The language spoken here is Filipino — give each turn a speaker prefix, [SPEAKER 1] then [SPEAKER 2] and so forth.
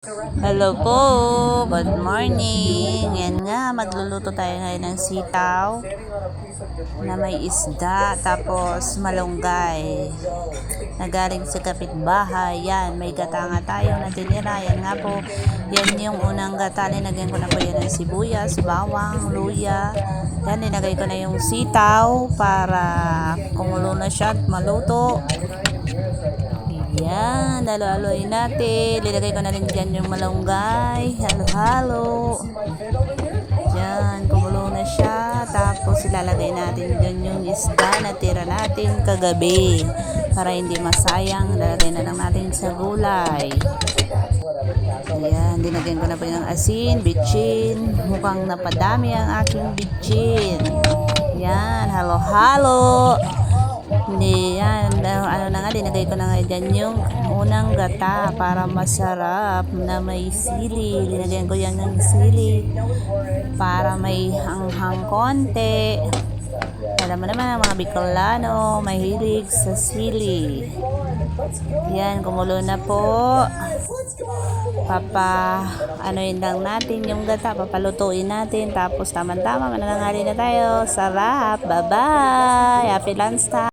[SPEAKER 1] Hello po, good morning. Yan nga, magluluto tayo ngayon ng sitaw na may isda, tapos malunggay na galing sa kapitbahay. Yan, may gata nga tayo na tinira. Yan nga po, yan yung unang gata. Linagyan ko na po yan ng sibuyas, bawang, luya. Yan, linagay ko na yung sitaw para kumulo na siya at maluto. Yan, halo-haloin natin. Lilagay ko na rin dyan yung malunggay. Halo-halo. Yan, kumulo na siya. Tapos ilalagay natin dyan yung isda na tira natin kagabi. Para hindi masayang, lalagay na lang natin sa gulay. Yan, dinagyan ko na po yung asin, bitchin. Mukhang napadami ang aking bitchin. Yan, halo-halo. Hindi yan, ano na nga, dinagay ko na nga dyan yung unang gata para masarap na may sili. Dinagyan ko yan ng sili para may hanghang konti. Alam mo naman ang mga Bicolano, mahilig sa sili. Yan, kumulo na po. Anoin lang natin yung gata, papalutuin natin. Tapos tama-tama, mananangali na tayo. Sarap, bye-bye, happy lunch time.